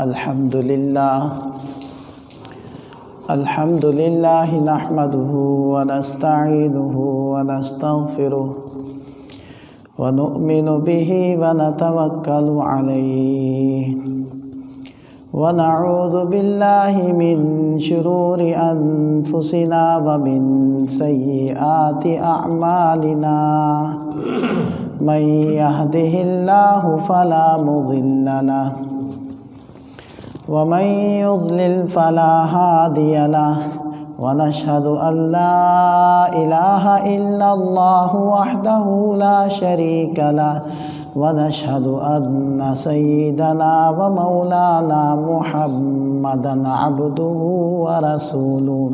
الحمد للہ نحمده ونستعینه ونستغفره ونؤمن به ونتوکل علیہ ونعوذ باللہ من شرور انفسنا ومن سیئات اعمالنا من يهده اللہ فلا مضل له ومن يضلل فلا هادي له ونشهد أن لا إله إلا الله وحده لا شريك له ونشهد أن سيدنا ومولانا محمدا عبده ورسوله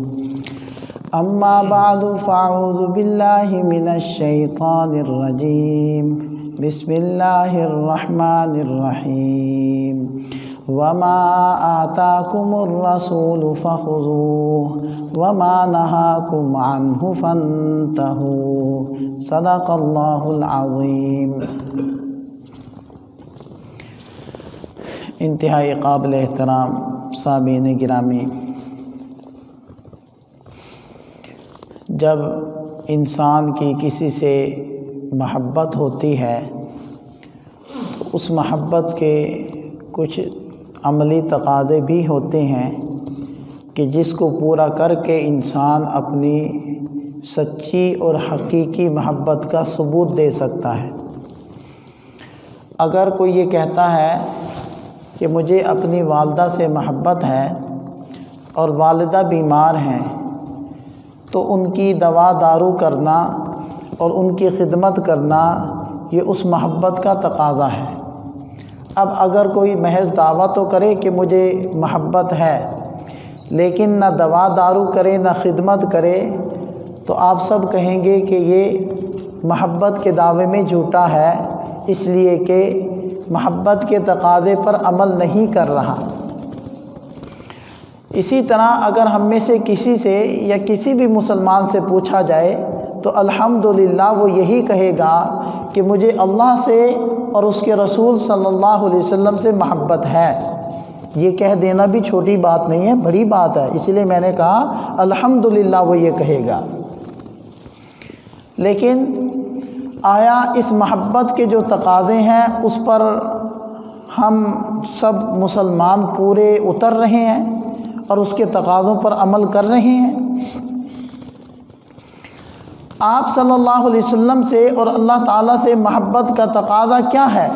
أما بعد فأعوذ بالله من الشيطان الرجيم بسم الله الرحمن الرحيم وما آتاكم الرسول فخذوه وما نهاكم عنه فانتهوا صدق اللہ العظیم۔ انتہائی قابل احترام سامعین گرامی، جب انسان کی کسی سے محبت ہوتی ہے تو اس محبت کے کچھ عملی تقاضے بھی ہوتے ہیں کہ جس کو پورا کر کے انسان اپنی سچی اور حقیقی محبت کا ثبوت دے سکتا ہے۔ اگر کوئی یہ کہتا ہے کہ مجھے اپنی والدہ سے محبت ہے اور والدہ بیمار ہیں تو ان کی دوا دارو کرنا اور ان کی خدمت کرنا یہ اس محبت کا تقاضا ہے۔ اب اگر کوئی محض دعویٰ تو کرے کہ مجھے محبت ہے لیکن نہ دوا دارو کرے نہ خدمت کرے تو آپ سب کہیں گے کہ یہ محبت کے دعوے میں جھوٹا ہے، اس لیے کہ محبت کے تقاضے پر عمل نہیں کر رہا۔ اسی طرح اگر ہم میں سے کسی سے یا کسی بھی مسلمان سے پوچھا جائے تو الحمدللہ وہ یہی کہے گا کہ مجھے اللہ سے اور اس کے رسول صلی اللہ علیہ وسلم سے محبت ہے۔ یہ کہہ دینا بھی چھوٹی بات نہیں ہے، بڑی بات ہے، اس لیے میں نے کہا الحمدللہ وہ یہ کہے گا۔ لیکن آیا اس محبت کے جو تقاضے ہیں اس پر ہم سب مسلمان پورے اتر رہے ہیں اور اس کے تقاضوں پر عمل کر رہے ہیں؟ آپ صلی اللہ علیہ وسلم سے اور اللہ تعالیٰ سے محبت کا تقاضا کیا ہے؟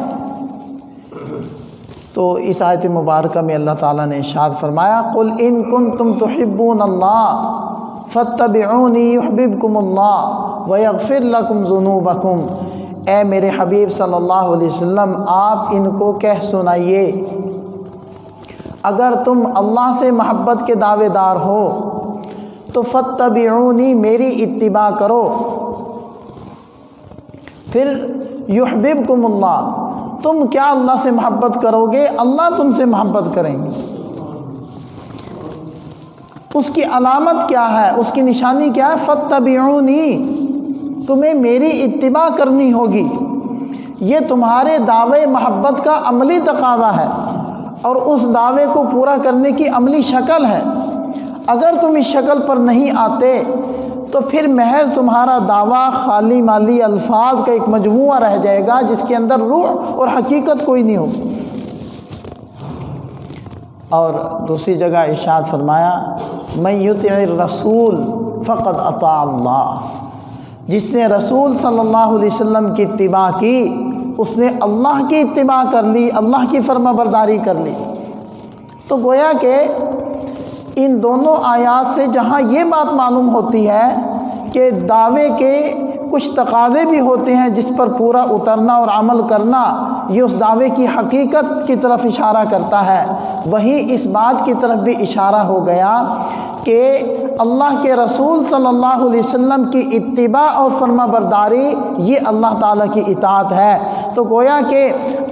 تو اس آیت مبارکہ میں اللہ تعالیٰ نے ارشاد فرمایا قُلْ إِن كُنتُمْ تُحِبُّونَ اللَّهَ فَاتَّبِعُونِي يُحْبِبْكُمُ اللَّهُ وَيَغْفِرْ لَكُمْ ذُنُوبَكُمْ۔ اے میرے حبیب صلی اللہ علیہ وسلم آپ ان کو کہہ سنائیے اگر تم اللہ سے محبت کے دعوے دار ہو تو فَاتَّبِعُونِی میری اتباع کرو، پھر یحببکم اللہ، تم کیا اللہ سے محبت کرو گے؟ اللہ تم سے محبت کریں گے۔ اس کی علامت کیا ہے؟ اس کی نشانی کیا ہے؟ فَاتَّبِعُونِی، تمہیں میری اتباع کرنی ہوگی۔ یہ تمہارے دعوے محبت کا عملی تقاضا ہے اور اس دعوے کو پورا کرنے کی عملی شکل ہے۔ اگر تم اس شکل پر نہیں آتے تو پھر محض تمہارا دعویٰ خالی مالی الفاظ کا ایک مجموعہ رہ جائے گا جس کے اندر روح اور حقیقت کوئی نہیں ہوگی۔ اور دوسری جگہ ارشاد فرمایا من یطع الرسول فقد اطاع اللہ، جس نے رسول صلی اللہ علیہ وسلم کی اتباع کی اس نے اللہ کی اتباع کر لی، اللہ کی فرما برداری کر لی۔ تو گویا کہ ان دونوں آیات سے جہاں یہ بات معلوم ہوتی ہے کہ دعوے کے کچھ تقاضے بھی ہوتے ہیں جس پر پورا اترنا اور عمل کرنا یہ اس دعوے کی حقیقت کی طرف اشارہ کرتا ہے، وہی اس بات کی طرف بھی اشارہ ہو گیا کہ اللہ کے رسول صلی اللہ علیہ وسلم کی اتباع اور فرما برداری یہ اللہ تعالیٰ کی اطاعت ہے۔ تو گویا کہ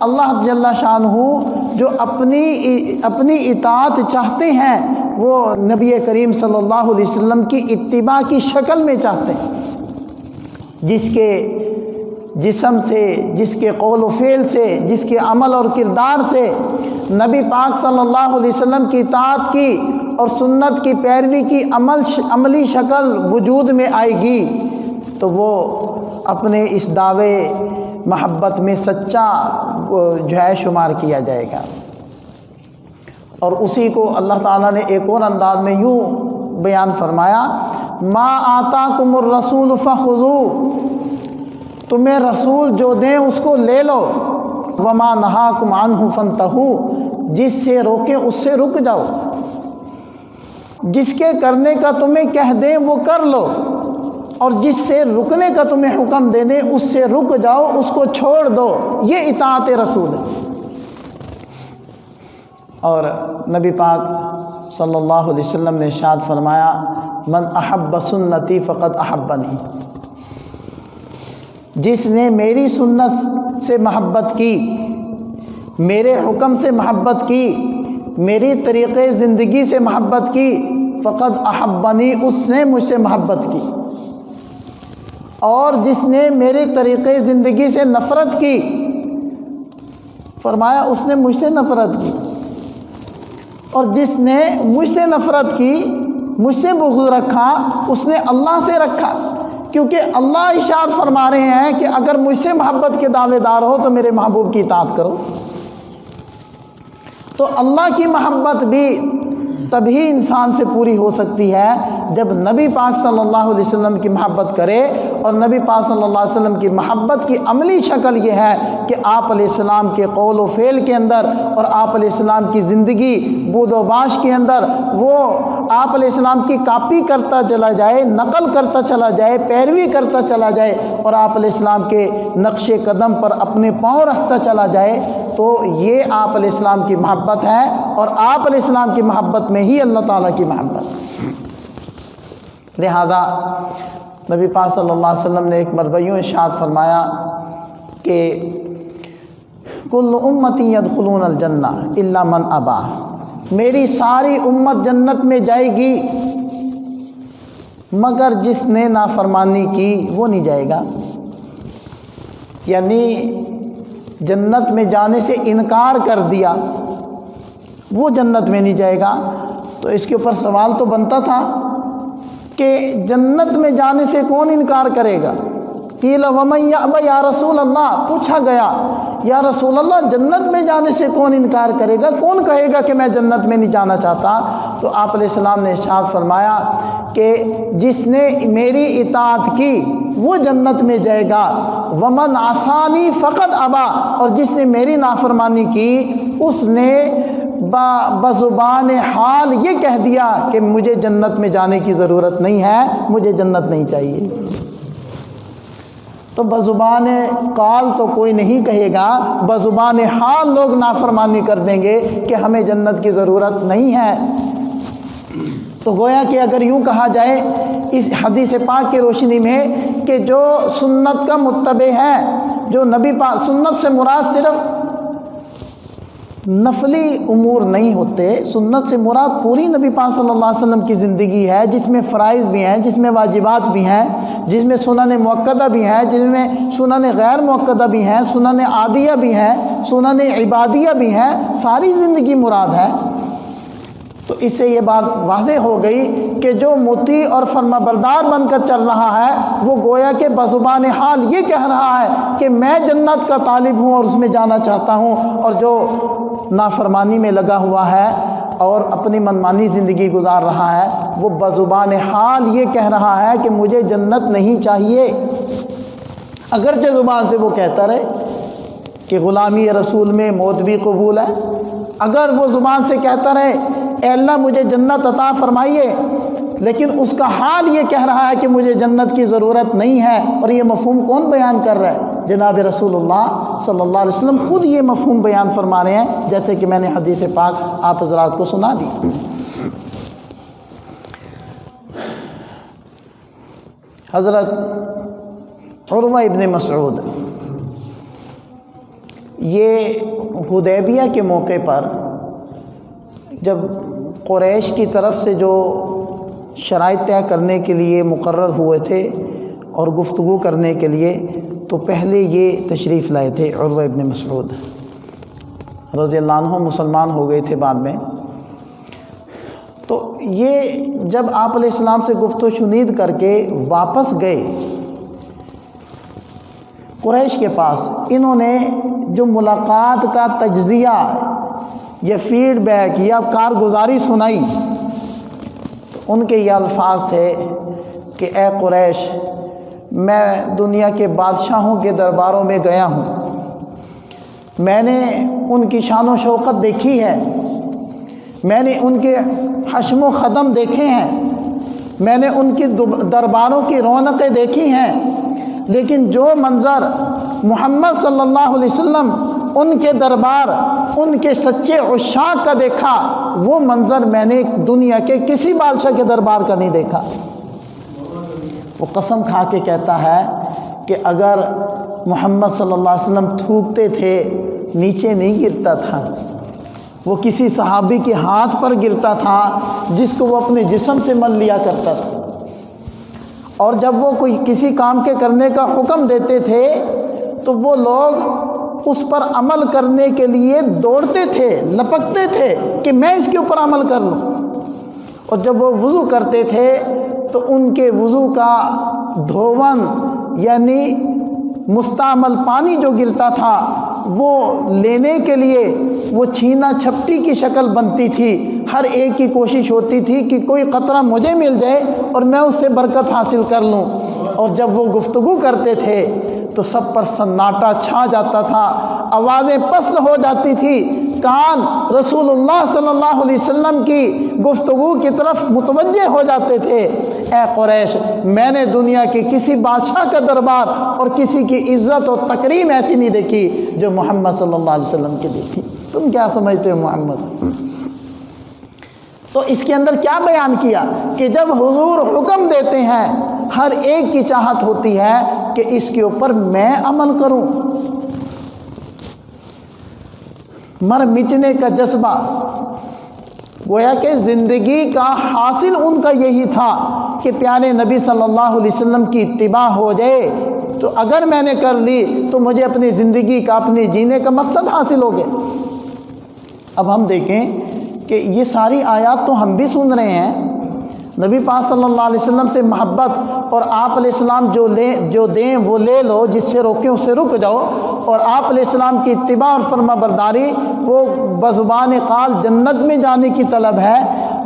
اللہ جل شانہ جو اپنی اطاعت چاہتے ہیں وہ نبی کریم صلی اللہ علیہ وسلم کی اتباع کی شکل میں چاہتے ہیں، جس کے جسم سے، جس کے قول و فعل سے، جس کے عمل اور کردار سے نبی پاک صلی اللہ علیہ وسلم کی اطاعت کی اور سنت کی پیروی کی عملی شکل وجود میں آئے گی تو وہ اپنے اس دعوے محبت میں سچا جو ہے شمار کیا جائے گا۔ اور اسی کو اللہ تعالیٰ نے ایک اور انداز میں یوں بیان فرمایا، ما آتاکم الرسول فخذوہ، تمہیں رسول جو دیں اس کو لے لو، وما نہاکم عنہ فانتہوا، جس سے روکیں اس سے رک جاؤ، جس کے کرنے کا تمہیں کہہ دیں وہ کر لو، اور جس سے رکنے کا تمہیں حکم دے دیں اس سے رک جاؤ، اس کو چھوڑ دو، یہ اطاعت رسول ہے۔ اور نبی پاک صلی اللہ علیہ وسلم نے ارشاد فرمایا، من احب سنتی فقد احبنی، جس نے میری سنت سے محبت کی، میرے حکم سے محبت کی، میری طریقے زندگی سے محبت کی، فقد احبنی، اس نے مجھ سے محبت کی، اور جس نے میرے طریقے زندگی سے نفرت کی، فرمایا اس نے مجھ سے نفرت کی، اور جس نے مجھ سے نفرت کی، مجھ سے بغض رکھا، اس نے اللہ سے رکھا، کیونکہ اللہ ارشاد فرما رہے ہیں کہ اگر مجھ سے محبت کے دعوے دار ہو تو میرے محبوب کی اطاعت کرو۔ تو اللہ کی محبت بھی تبھی انسان سے پوری ہو سکتی ہے جب نبی پاک صلی اللہ علیہ وسلم کی محبت کرے، اور نبی پاک صلی اللہ علیہ وسلم کی محبت کی عملی شکل یہ ہے کہ آپ علیہ السلام کے قول و فعل کے اندر اور آپ علیہ السلام کی زندگی بود و باش کے اندر وہ آپ علیہ السلام کی کاپی کرتا چلا جائے، نقل کرتا چلا جائے، پیروی کرتا چلا جائے، اور آپ علیہ السلام کے نقش قدم پر اپنے پاؤں رکھتا چلا جائے، تو یہ آپ علیہ السلام کی محبت ہے، اور آپ علیہ السلام کی محبت میں ہی اللہ تعالیٰ کی محبت۔ لہذا نبی پاک صلی اللہ علیہ وسلم نے ایک مرتبہ یوں ارشاد فرمایا کہ کل امتی یدخلون الجنہ الا من ابا، میری ساری امت جنت میں جائے گی مگر جس نے نافرمانی کی وہ نہیں جائے گا، یعنی جنت میں جانے سے انکار کر دیا وہ جنت میں نہیں جائے گا۔ تو اس کے اوپر سوال تو بنتا تھا کہ جنت میں جانے سے کون انکار کرے گا؟ قیل ومن یأبی یا رسول اللہ، پوچھا گیا یا رسول اللہ جنت میں جانے سے کون انکار کرے گا، کون کہے گا کہ میں جنت میں نہیں جانا چاہتا؟ تو آپ علیہ السلام نے ارشاد فرمایا کہ جس نے میری اطاعت کی وہ جنت میں جائے گا، ومن عصانی فقد ابا، اور جس نے میری نافرمانی کی اس نے بزبان حال یہ کہہ دیا کہ مجھے جنت میں جانے کی ضرورت نہیں ہے، مجھے جنت نہیں چاہیے۔ تو بزبان قال تو کوئی نہیں کہے گا، بزبان حال لوگ نافرمانی کر دیں گے کہ ہمیں جنت کی ضرورت نہیں ہے۔ تو گویا کہ اگر یوں کہا جائے اس حدیث پاک کی روشنی میں کہ جو سنت کا متبع ہے، جو نبی پاک، سنت سے مراد صرف نفلی امور نہیں ہوتے، سنت سے مراد پوری نبی پاک صلی اللہ علیہ وسلم کی زندگی ہے، جس میں فرائض بھی ہیں، جس میں واجبات بھی ہیں، جس میں سنن مؤکدہ بھی ہیں، جس میں سنن غیر مؤکدہ بھی ہیں، سنن عادیہ بھی ہیں، سنن عبادیہ بھی ہیں، ساری زندگی مراد ہے۔ تو اس سے یہ بات واضح ہو گئی کہ جو مطیع اور فرمانبردار بن کر چل رہا ہے وہ گویا کہ بزبان حال یہ کہہ رہا ہے کہ میں جنت کا طالب ہوں اور اس میں جانا چاہتا ہوں، اور جو نافرمانی میں لگا ہوا ہے اور اپنی منمانی زندگی گزار رہا ہے وہ بزبان حال یہ کہہ رہا ہے کہ مجھے جنت نہیں چاہیے، اگرچہ زبان سے وہ کہتا رہے کہ غلامی رسول میں موت بھی قبول ہے، اگر وہ زبان سے کہتا رہے اے اللہ مجھے جنت عطا فرمائیے، لیکن اس کا حال یہ کہہ رہا ہے کہ مجھے جنت کی ضرورت نہیں ہے، اور یہ مفہوم کون بیان کر رہا ہے؟ جناب رسول اللہ صلی اللہ علیہ وسلم خود یہ مفہوم بیان فرما رہے ہیں، جیسے کہ میں نے حدیث پاک آپ حضرات کو سنا دی۔ حضرت عروہ ابن مسعود یہ حدیبیہ کے موقع پر جب قریش کی طرف سے جو شرائط طے کرنے کے لیے مقرر ہوئے تھے اور گفتگو کرنے کے لیے، تو پہلے یہ تشریف لائے تھے عروہ ابن مسعود رضی اللہ عنہ، مسلمان ہو گئے تھے بعد میں۔ تو یہ جب آپ علیہ السلام سے گفت و شنید کر کے واپس گئے قریش کے پاس، انہوں نے جو ملاقات کا تجزیہ یا فیڈ بیک یا کارگزاری سنائی تو ان کے یہ الفاظ تھے کہ اے قریش، میں دنیا کے بادشاہوں کے درباروں میں گیا ہوں، میں نے ان کی شان و شوکت دیکھی ہے، میں نے ان کے حشم و خدم دیکھے ہیں، میں نے ان کی درباروں کی رونقیں دیکھی ہیں، لیکن جو منظر محمد صلی اللہ علیہ وسلم ان کے دربار، ان کے سچے عشاق کا دیکھا، وہ منظر میں نے دنیا کے کسی بادشاہ کے دربار کا نہیں دیکھا۔ وہ قسم کھا کے کہتا ہے کہ اگر محمد صلی اللہ علیہ وسلم تھوکتے تھے نیچے نہیں گرتا تھا، وہ کسی صحابی کے ہاتھ پر گرتا تھا جس کو وہ اپنے جسم سے مل لیا کرتا تھا، اور جب وہ کوئی کسی کام کے کرنے کا حکم دیتے تھے تو وہ لوگ اس پر عمل کرنے کے لیے دوڑتے تھے، لپکتے تھے کہ میں اس کے اوپر عمل کر لوں۔ اور جب وہ وضو کرتے تھے تو ان کے وضو کا دھون یعنی مستعمل پانی جو گرتا تھا وہ لینے کے لیے وہ چھینا چھپٹی کی شکل بنتی تھی، ہر ایک کی کوشش ہوتی تھی کہ کوئی قطرہ مجھے مل جائے اور میں اس سے برکت حاصل کر لوں۔ اور جب وہ گفتگو کرتے تھے تو سب پر سناٹا چھا جاتا تھا، آوازیں پست ہو جاتی تھی، کان رسول اللہ صلی اللہ علیہ وسلم کی گفتگو کی طرف متوجہ ہو جاتے تھے۔ اے قریش، میں نے دنیا کے کسی بادشاہ کا دربار اور کسی کی عزت و تکریم ایسی نہیں دیکھی جو محمد صلی اللہ علیہ وسلم کی دیکھی۔ تم کیا سمجھتے ہو محمد؟ تو اس کے اندر کیا بیان کیا کہ جب حضور حکم دیتے ہیں ہر ایک کی چاہت ہوتی ہے کہ اس کے اوپر میں عمل کروں۔ مر مٹنے کا جذبہ، گویا کہ زندگی کا حاصل ان کا یہی تھا کہ پیارے نبی صلی اللہ علیہ وسلم کی اتباع ہو جائے، تو اگر میں نے کر لی تو مجھے اپنی زندگی کا، اپنے جینے کا مقصد حاصل ہو گیا۔ اب ہم دیکھیں کہ یہ ساری آیات تو ہم بھی سن رہے ہیں، نبی پاک صلی اللہ علیہ وسلم سے محبت، اور آپ علیہ السلام جو دیں وہ لے لو، جس سے روکیں اس سے رک جاؤ، اور آپ علیہ السلام کی اتباع اور فرما برداری وہ بزبان قال جنت میں جانے کی طلب ہے۔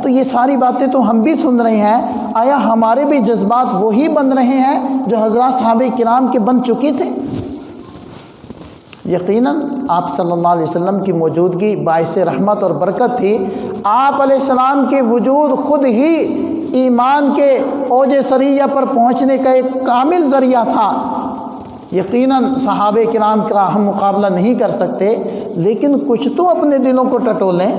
تو یہ ساری باتیں تو ہم بھی سن رہے ہیں، آیا ہمارے بھی جذبات وہی بن رہے ہیں جو حضرات صحابہ کرام کے بن چکے تھے؟ یقیناً آپ صلی اللہ علیہ وسلم کی موجودگی باعث رحمت اور برکت تھی۔ آپ علیہ السلام کے وجود خود ہی ایمان کے اوج سریہ پر پہنچنے کا ایک کامل ذریعہ تھا۔ یقیناً صحابہ کرام کا ہم مقابلہ نہیں کر سکتے، لیکن کچھ تو اپنے دلوں کو ٹٹولیں،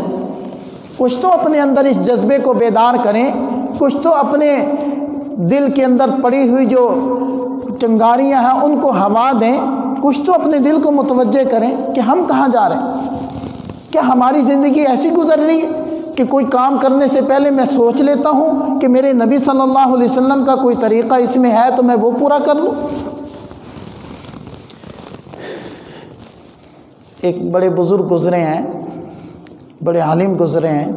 کچھ تو اپنے اندر اس جذبے کو بیدار کریں، کچھ تو اپنے دل کے اندر پڑی ہوئی جو چنگاریاں ہیں ان کو ہوا دیں، کچھ تو اپنے دل کو متوجہ کریں کہ ہم کہاں جا رہے ہیں۔ کیا ہماری زندگی ایسی گزر رہی ہے کہ کوئی کام کرنے سے پہلے میں سوچ لیتا ہوں کہ میرے نبی صلی اللہ علیہ وسلم کا کوئی طریقہ اس میں ہے تو میں وہ پورا کر لوں؟ ایک بڑے بزرگ گزرے ہیں، بڑے عالم گزرے ہیں،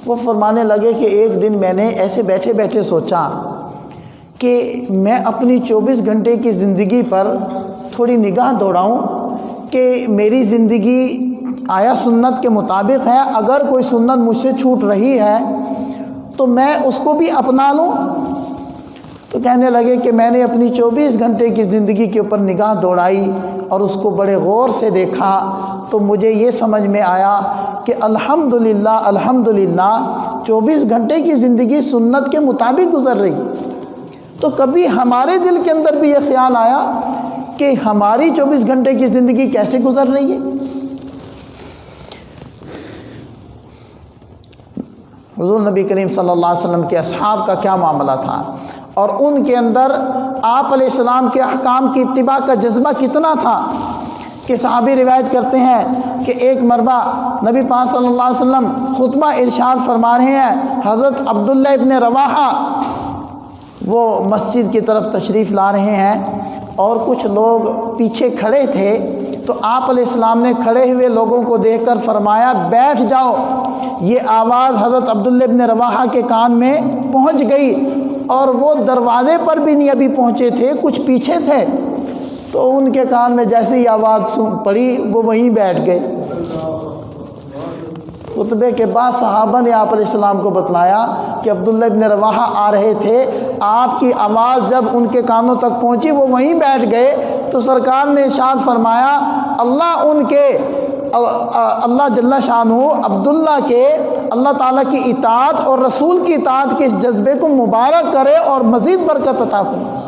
وہ فرمانے لگے کہ ایک دن میں نے ایسے بیٹھے بیٹھے سوچا کہ میں اپنی 24 گھنٹے کی زندگی پر تھوڑی نگاہ دوڑاؤں کہ میری زندگی آیا سنت کے مطابق ہے، اگر کوئی سنت مجھ سے چھوٹ رہی ہے تو میں اس کو بھی اپنا لوں۔ تو کہنے لگے کہ میں نے اپنی 24 گھنٹے کی زندگی کے اوپر نگاہ دوڑائی اور اس کو بڑے غور سے دیکھا تو مجھے یہ سمجھ میں آیا کہ الحمدللہ الحمدللہ 24 گھنٹے کی زندگی سنت کے مطابق گزر رہی۔ تو کبھی ہمارے دل کے اندر بھی یہ خیال آیا کہ ہماری 24 گھنٹے کی زندگی کیسے گزر رہی ہے؟ حضور نبی کریم صلی اللہ علیہ وسلم کے اصحاب کا کیا معاملہ تھا، اور ان کے اندر آپ علیہ السلام کے احکام کی اتباع کا جذبہ کتنا تھا کہ صحابی روایت کرتے ہیں کہ ایک مربع نبی پاک صلی اللہ علیہ وسلم خطبہ ارشاد فرما رہے ہیں، حضرت عبداللہ ابن رواحہ وہ مسجد کی طرف تشریف لا رہے ہیں اور کچھ لوگ پیچھے کھڑے تھے، تو آپ علیہ السلام نے کھڑے ہوئے لوگوں کو دیکھ کر فرمایا بیٹھ جاؤ۔ یہ آواز حضرت عبداللہ ابن رواحہ کے کان میں پہنچ گئی اور وہ دروازے پر بھی نہیں ابھی پہنچے تھے، کچھ پیچھے تھے، تو ان کے کان میں جیسے ہی آواز پڑی وہ وہیں بیٹھ گئے۔ خطبے کے بعد صحابہ نے آپ علیہ السلام کو بتلایا کہ عبداللہ ابن رواحہ آ رہے تھے، آپ کی آواز جب ان کے کانوں تک پہنچی وہ وہیں بیٹھ گئے، تو سرکار نے ارشاد فرمایا اللہ جل شانہ عبداللہ کے اللہ تعالیٰ کی اطاعت اور رسول کی اطاعت کے اس جذبے کو مبارک کرے اور مزید برکت عطا فرمائے۔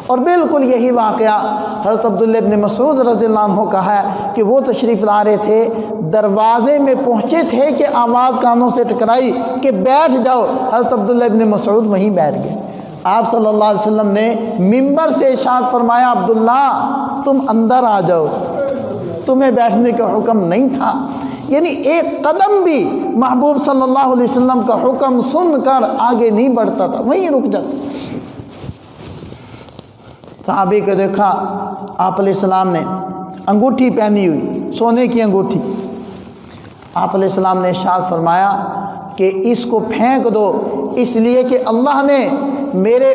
اور بالکل یہی واقعہ حضرت عبداللہ ابن مسعود رضی اللہ عنہ کا ہے کہ وہ تشریف لا رہے تھے، دروازے میں پہنچے تھے کہ آواز کانوں سے ٹکرائی کہ بیٹھ جاؤ، حضرت عبداللہ ابن مسعود وہیں بیٹھ گئے۔ آپ صلی اللہ علیہ وسلم نے منبر سے ارشاد فرمایا عبداللہ تم اندر آ جاؤ، تمہیں بیٹھنے کا حکم نہیں تھا۔ یعنی ایک قدم بھی محبوب صلی اللہ علیہ وسلم کا حکم سن کر آگے نہیں بڑھتا تھا، وہیں رک جاتا۔ صحابی کو دیکھا آپ علیہ السلام نے انگوٹھی پہنی ہوئی، سونے کی انگوٹھی، آپ علیہ السلام نے ارشاد فرمایا کہ اس کو پھینک دو، اس لیے کہ اللہ نے میری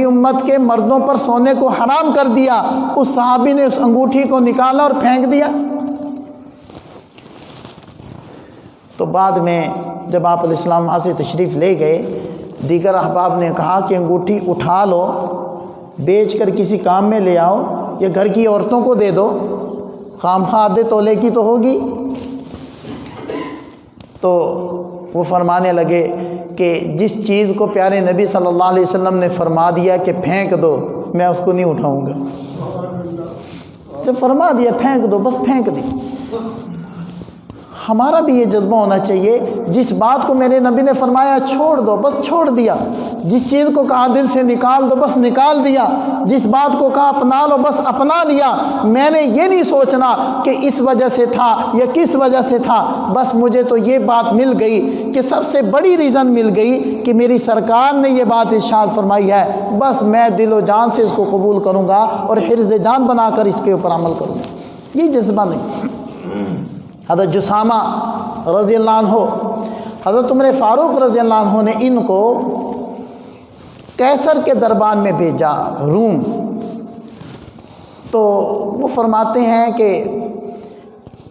امت کے مردوں پر سونے کو حرام کر دیا۔ اس صحابی نے اس انگوٹھی کو نکالا اور پھینک دیا۔ تو بعد میں جب آپ علیہ السلام وہاں سے تشریف لے گئے، دیگر احباب نے کہا کہ انگوٹھی اٹھا لو، بیچ کر کسی کام میں لے آؤ یا گھر کی عورتوں کو دے دو، خامخواہ آدھے تولے کی تو ہوگی۔ تو وہ فرمانے لگے کہ جس چیز کو پیارے نبی صلی اللہ علیہ وسلم نے فرما دیا کہ پھینک دو، میں اس کو نہیں اٹھاؤں گا۔ جب فرما دیا پھینک دو، بس پھینک دی۔ ہمارا بھی یہ جذبہ ہونا چاہیے، جس بات کو میرے نبی نے فرمایا چھوڑ دو، بس چھوڑ دیا۔ جس چیز کو کہا دل سے نکال دو، بس نکال دیا۔ جس بات کو کہا اپنا لو، بس اپنا لیا۔ میں نے یہ نہیں سوچنا کہ اس وجہ سے تھا یا کس وجہ سے تھا، بس مجھے تو یہ بات مل گئی کہ سب سے بڑی ریزن مل گئی کہ میری سرکار نے یہ بات ارشاد فرمائی ہے، بس میں دل و جان سے اس کو قبول کروں گا اور حرز جان بنا کر اس کے اوپر عمل کروں گا۔ یہ جذبہ نہیں۔ حضرت جسامہ رضی اللہ عنہ، حضرت عمر فاروق رضی اللہ عنہ نے ان کو قیصر کے دربار میں بھیجا، روم۔ تو وہ فرماتے ہیں کہ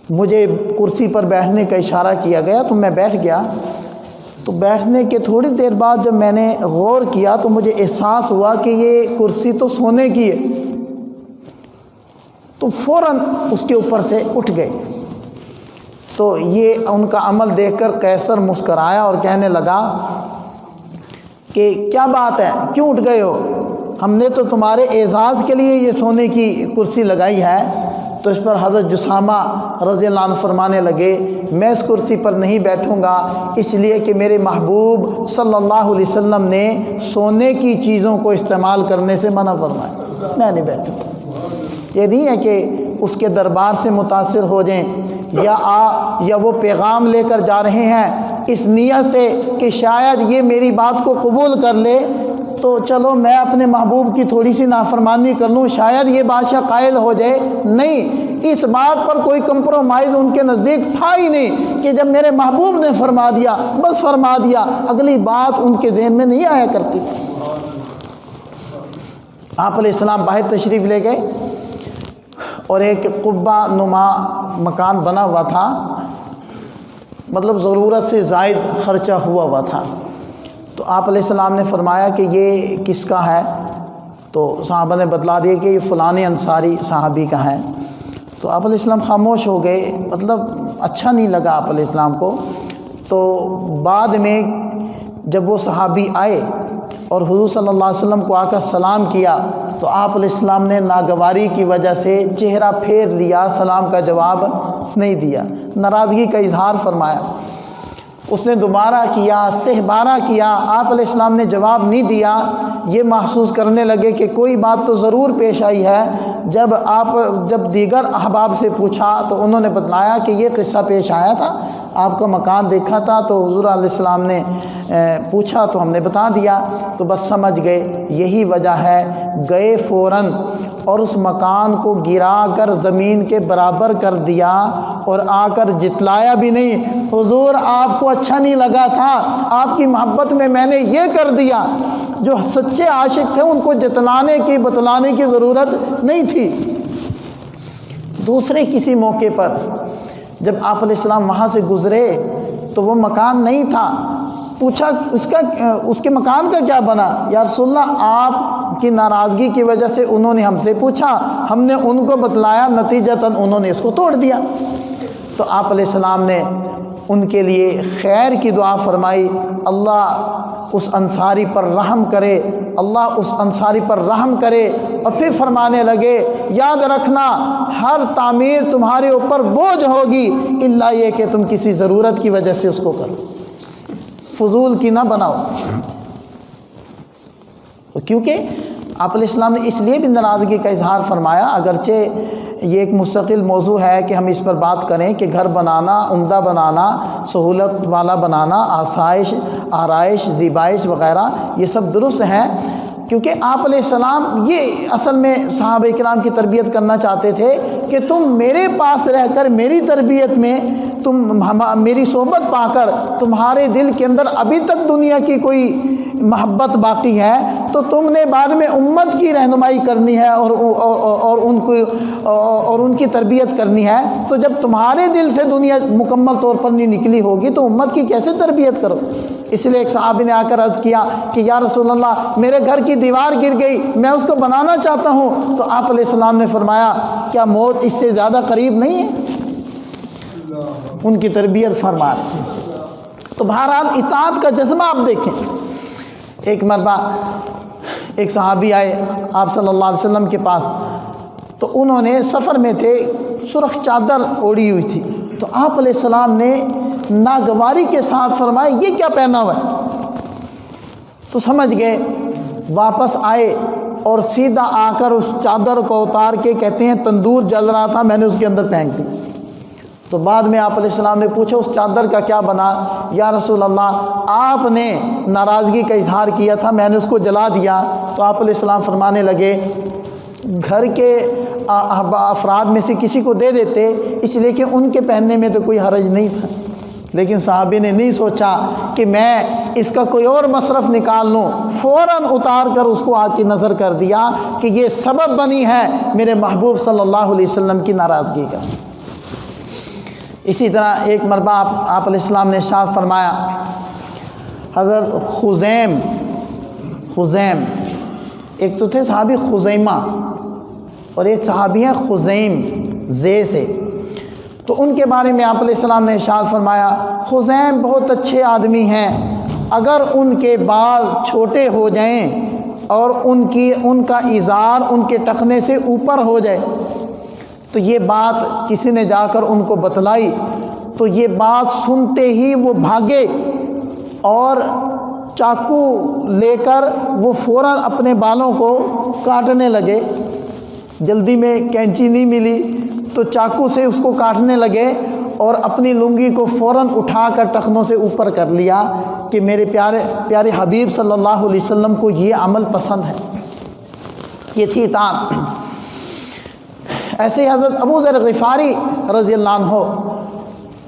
مجھے کرسی پر بیٹھنے کا اشارہ کیا گیا تو میں بیٹھ گیا۔ تو بیٹھنے کے تھوڑی دیر بعد جب میں نے غور کیا تو مجھے احساس ہوا کہ یہ کرسی تو سونے کی ہے، تو فوراً اس کے اوپر سے اٹھ گئے۔ تو یہ ان کا عمل دیکھ کر قیصر مسکرایا اور کہنے لگا کہ کیا بات ہے، کیوں اٹھ گئے ہو؟ ہم نے تو تمہارے اعزاز کے لیے یہ سونے کی کرسی لگائی ہے۔ تو اس پر حضرت جسامہ رضی اللہ عنہ فرمانے لگے میں اس کرسی پر نہیں بیٹھوں گا، اس لیے کہ میرے محبوب صلی اللہ علیہ وسلم نے سونے کی چیزوں کو استعمال کرنے سے منع فرمایا، میں نہیں بیٹھوں گا۔ یہ نہیں ہے کہ اس کے دربار سے متاثر ہو جائیں یا وہ پیغام لے کر جا رہے ہیں اس نیت سے کہ شاید یہ میری بات کو قبول کر لے تو چلو میں اپنے محبوب کی تھوڑی سی نافرمانی کر لوں، شاید یہ بادشاہ قائل ہو جائے۔ نہیں، اس بات پر کوئی کمپرومائز ان کے نزدیک تھا ہی نہیں کہ جب میرے محبوب نے فرما دیا بس فرما دیا، اگلی بات ان کے ذہن میں نہیں آیا کرتی۔ آپ علیہ السلام باہر تشریف لے گئے اور ایک قبہ نما مکان بنا ہوا تھا، مطلب ضرورت سے زائد خرچہ ہوا تھا۔ تو آپ علیہ السلام نے فرمایا کہ یہ کس کا ہے؟ تو صحابہ نے بتلا دیا کہ یہ فلاں انصاری صحابی کا ہے۔ تو آپ علیہ السلام خاموش ہو گئے، مطلب اچھا نہیں لگا آپ علیہ السلام کو۔ تو بعد میں جب وہ صحابی آئے اور حضور صلی اللہ علیہ وسلم کو آ کر سلام کیا تو آپ علیہ السلام نے ناگواری کی وجہ سے چہرہ پھیر لیا، سلام کا جواب نہیں دیا، ناراضگی کا اظہار فرمایا۔ اس نے دوبارہ کیا، سہ کیا، آپ علیہ السلام نے جواب نہیں دیا۔ یہ محسوس کرنے لگے کہ کوئی بات تو ضرور پیش آئی ہے۔ جب دیگر احباب سے پوچھا تو انہوں نے بتلایا کہ یہ قصہ پیش آیا تھا، آپ کا مکان دیکھا تھا تو حضور علیہ السلام نے پوچھا تو ہم نے بتا دیا، تو بس سمجھ گئے یہی وجہ ہے۔ گئے فوراً اور اس مکان کو گرا کر زمین کے برابر کر دیا اور آ کر جتلایا بھی نہیں، حضور آپ کو اچھا نہیں لگا تھا، آپ کی محبت میں نے یہ کر دیا۔ جو سچے عاشق تھے ان کو جتلانے کی بتلانے کی ضرورت نہیں تھی۔ دوسرے کسی موقع پر جب آپ علیہ السلام وہاں سے گزرے تو وہ مکان نہیں تھا، پوچھا اس کے مکان کا کیا بنا؟ یا رسول اللہ آپ کی ناراضگی کی وجہ سے انہوں نے ہم سے پوچھا، ہم نے ان کو بتلایا، نتیجتاً انہوں نے اس کو توڑ دیا۔ تو آپ علیہ السلام نے ان کے لیے خیر کی دعا فرمائی، اللہ اس انصاری پر رحم کرے، اللہ اس انصاری پر رحم کرے، اور پھر فرمانے لگے یاد رکھنا ہر تعمیر تمہارے اوپر بوجھ ہوگی الا یہ کہ تم کسی ضرورت کی وجہ سے اس کو کرو، فضول کی نہ بناؤ۔ کیونکہ آپ علیہ السلام نے اس لیے بھی ناراضگی کا اظہار فرمایا، اگرچہ یہ ایک مستقل موضوع ہے کہ ہم اس پر بات کریں کہ گھر بنانا، عمدہ بنانا، سہولت والا بنانا، آسائش، آرائش، زیبائش وغیرہ یہ سب درست ہیں، کیونکہ آپ علیہ السلام یہ اصل میں صحابہ کرام کی تربیت کرنا چاہتے تھے کہ تم میرے پاس رہ کر میری تربیت میں میری صحبت پا کر تمہارے دل کے اندر ابھی تک دنیا کی کوئی محبت باقی ہے تو تم نے بعد میں امت کی رہنمائی کرنی ہے اور ان کی تربیت کرنی ہے، تو جب تمہارے دل سے دنیا مکمل طور پر نہیں نکلی ہوگی تو امت کی کیسے تربیت کرو؟ اس لیے ایک صحابی نے آ کر عرض کیا کہ یا رسول اللہ میرے گھر کی دیوار گر گئی، میں اس کو بنانا چاہتا ہوں، تو آپ علیہ السلام نے فرمایا کیا موت اس سے زیادہ قریب نہیں ہے؟ ان کی تربیت فرما رہے ہیں۔ تو بہرحال اطاعت کا جذبہ آپ دیکھیں۔ ایک مرتبہ ایک صحابی آئے آپ صلی اللہ علیہ وسلم کے پاس، تو انہوں نے سفر میں تھے، سرخ چادر اوڑھی ہوئی تھی، تو آپ علیہ السلام نے ناگواری کے ساتھ فرمایا یہ کیا پہنا ہوا ہے؟ تو سمجھ گئے، واپس آئے اور سیدھا آ کر اس چادر کو اتار کے کہتے ہیں تندور جل رہا تھا میں نے اس کے اندر پھینک دی۔ تو بعد میں آپ علیہ السلام نے پوچھا اس چادر کا کیا بنا؟ یا رسول اللہ آپ نے ناراضگی کا اظہار کیا تھا، میں نے اس کو جلا دیا۔ تو آپ علیہ السلام فرمانے لگے گھر کے افراد میں سے کسی کو دے دیتے، اس لیے کہ ان کے پہننے میں تو کوئی حرج نہیں تھا، لیکن صحابی نے نہیں سوچا کہ میں اس کا کوئی اور مصرف نکال لوں، فوراً اتار کر اس کو آگ کی نظر کر دیا کہ یہ سبب بنی ہے میرے محبوب صلی اللہ علیہ وسلم کی ناراضگی کا۔ اسی طرح ایک مرتبہ آپ علیہ السلام نے ارشاد فرمایا، حضرت خزیم ایک تو تھے صحابی خزیمہ اور ایک صحابی ہے خزیم زے سے، تو ان کے بارے میں آپ علیہ السلام نے ارشاد فرمایا خزیم بہت اچھے آدمی ہیں، اگر ان کے بال چھوٹے ہو جائیں اور ان کا ازار ان کے ٹخنے سے اوپر ہو جائے، تو یہ بات کسی نے جا کر ان کو بتلائی، تو یہ بات سنتے ہی وہ بھاگے اور چاقو لے کر وہ فوراً اپنے بالوں کو کاٹنے لگے۔ جلدی میں کینچی نہیں ملی تو چاقو سے اس کو کاٹنے لگے اور اپنی لنگی کو فوراً اٹھا کر ٹخنوں سے اوپر کر لیا کہ میرے پیارے حبیب صلی اللہ علیہ وسلم کو یہ عمل پسند ہے۔ یہ تھی اطاعت۔ ایسے ہی حضرت ابو ذر غفاری رضی اللہ عنہ،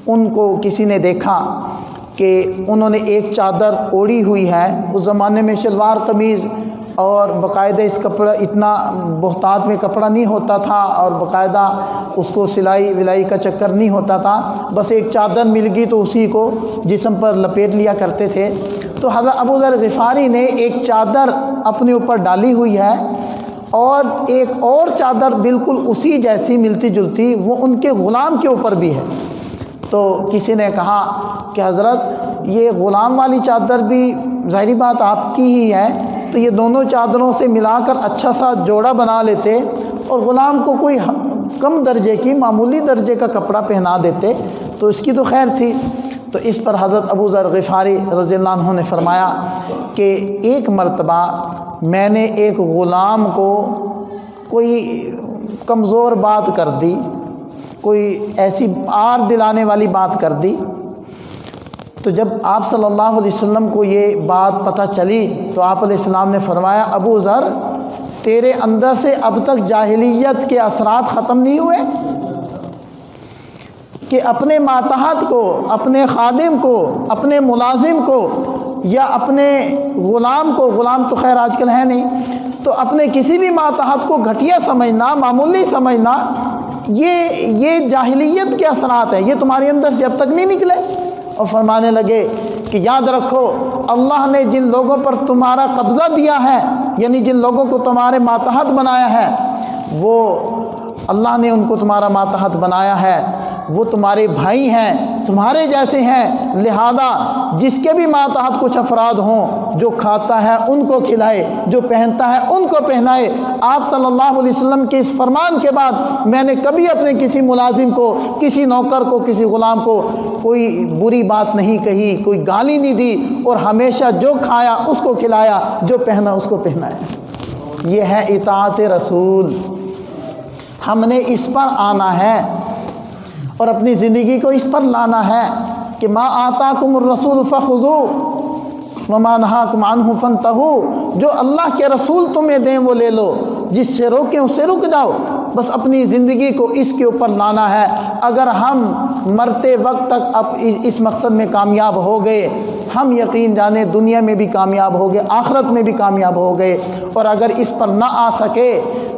ان کو کسی نے دیکھا کہ انہوں نے ایک چادر اوڑھی ہوئی ہے، اس زمانے میں شلوار قمیض اور باقاعدہ اس کپڑا اتنا بہتات میں کپڑا نہیں ہوتا تھا اور باقاعدہ اس کو سلائی ولائی کا چکر نہیں ہوتا تھا، بس ایک چادر مل گئی تو اسی کو جسم پر لپیٹ لیا کرتے تھے۔ تو حضرت ابو ذر غفاری نے ایک چادر اپنے اوپر ڈالی ہوئی ہے اور ایک اور چادر بالکل اسی جیسی ملتی جلتی وہ ان کے غلام کے اوپر بھی ہے۔ تو کسی نے کہا کہ حضرت یہ غلام والی چادر بھی ظاہری بات آپ کی ہی ہے، تو یہ دونوں چادروں سے ملا کر اچھا سا جوڑا بنا لیتے اور غلام کو کوئی کم درجے کی معمولی درجے کا کپڑا پہنا دیتے تو اس کی تو خیر تھی۔ تو اس پر حضرت ابو ذر غفاری رضی اللہ عنہ نے فرمایا کہ ایک مرتبہ میں نے ایک غلام کو کوئی کمزور بات کر دی، کوئی ایسی آر دلانے والی بات کر دی، تو جب آپ صلی اللہ علیہ وسلم کو یہ بات پتہ چلی تو آپ علیہ السلام نے فرمایا ابو ذر تیرے اندر سے اب تک جاہلیت کے اثرات ختم نہیں ہوئے کہ اپنے ماتحت کو، اپنے خادم کو، اپنے ملازم کو یا اپنے غلام کو، غلام تو خیر آج کل ہے نہیں، تو اپنے کسی بھی ماتحت کو گھٹیا سمجھنا، معمولی سمجھنا، یہ جاہلیت کے اثرات ہیں، یہ تمہارے اندر سے اب تک نہیں نکلے؟ اور فرمانے لگے کہ یاد رکھو اللہ نے جن لوگوں پر تمہارا قبضہ دیا ہے، یعنی جن لوگوں کو تمہارے ماتحت بنایا ہے، وہ اللہ نے ان کو تمہارا ماتحت بنایا ہے، وہ تمہارے بھائی ہیں، تمہارے جیسے ہیں، لہذا جس کے بھی ماتحت کچھ افراد ہوں، جو کھاتا ہے ان کو کھلائے، جو پہنتا ہے ان کو پہنائے۔ آپ صلی اللہ علیہ وسلم کے اس فرمان کے بعد میں نے کبھی اپنے کسی ملازم کو، کسی نوکر کو، کسی غلام کو کوئی بری بات نہیں کہی، کوئی گالی نہیں دی، اور ہمیشہ جو کھایا اس کو کھلایا، جو پہنا اس کو پہنایا۔ یہ ہے اطاعت رسول۔ ہم نے اس پر آنا ہے اور اپنی زندگی کو اس پر لانا ہے کہ ما آتاکم الرسول فخذوہ وما نہاکم عنہ فانتہوا، جو اللہ کے رسول تمہیں دیں وہ لے لو، جس سے روکیں اس سے رک جاؤ۔ بس اپنی زندگی کو اس کے اوپر لانا ہے۔ اگر ہم مرتے وقت تک اب اس مقصد میں کامیاب ہو گئے، ہم یقین جانیں دنیا میں بھی کامیاب ہو گئے، آخرت میں بھی کامیاب ہو گئے، اور اگر اس پر نہ آ سکے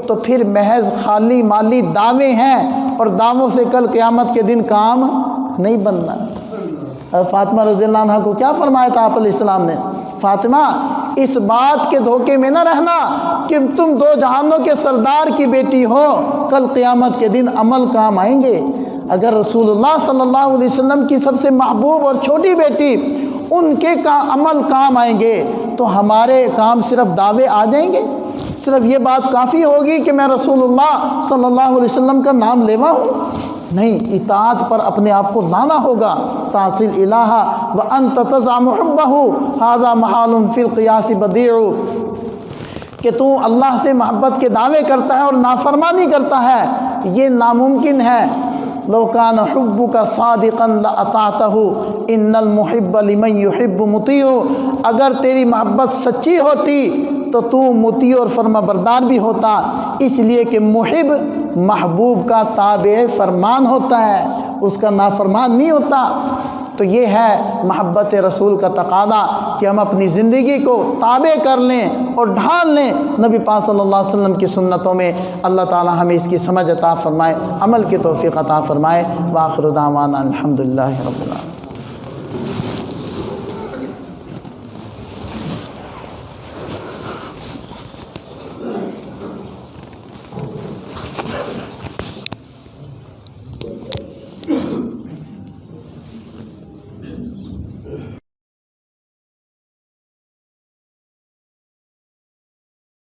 تو پھر محض خالی مالی دعوے ہیں، اور دعووں سے کل قیامت کے دن کام نہیں بننا۔ فاطمہ رضی اللہ عنہ کو کیا فرمایا تھا آپ علیہ السلام نے؟ فاطمہ اس بات کے دھوکے میں نہ رہنا کہ تم دو جہانوں کے سردار کی بیٹی ہو، کل قیامت کے دن عمل کام آئیں گے۔ اگر رسول اللہ صلی اللہ علیہ وسلم کی سب سے محبوب اور چھوٹی بیٹی، ان کے عمل کام آئیں گے، تو ہمارے کام صرف دعوے آ جائیں گے؟ صرف یہ بات کافی ہوگی کہ میں رسول اللہ صلی اللہ علیہ وسلم کا نام لیوا ہوں؟ نہیں، اطاعت پر اپنے آپ کو لانا ہوگا۔ تعصی الہ وانت تزعم حبہ ھذا محال فی القیاس بدیع، کہ تو اللہ سے محبت کے دعوے کرتا ہے اور نافرمانی کرتا ہے، یہ ناممکن ہے۔ لو کان حبک صادقا لاطعتہ ان المحب لمن یحب مطیع، اگر تیری محبت سچی ہوتی تو مطیع اور فرما بردار بھی ہوتا، اس لیے کہ محب محبوب کا تابع فرمان ہوتا ہے، اس کا نافرمان نہیں ہوتا۔ تو یہ ہے محبت رسول کا تقاضا کہ ہم اپنی زندگی کو تابع کر لیں اور ڈھال لیں نبی پاک صلی اللہ علیہ وسلم کی سنتوں میں۔ اللہ تعالی ہمیں اس کی سمجھ عطا فرمائے، عمل کی توفیق عطا فرمائے۔ وآخر دعوانا الحمدللہ رب العالمین۔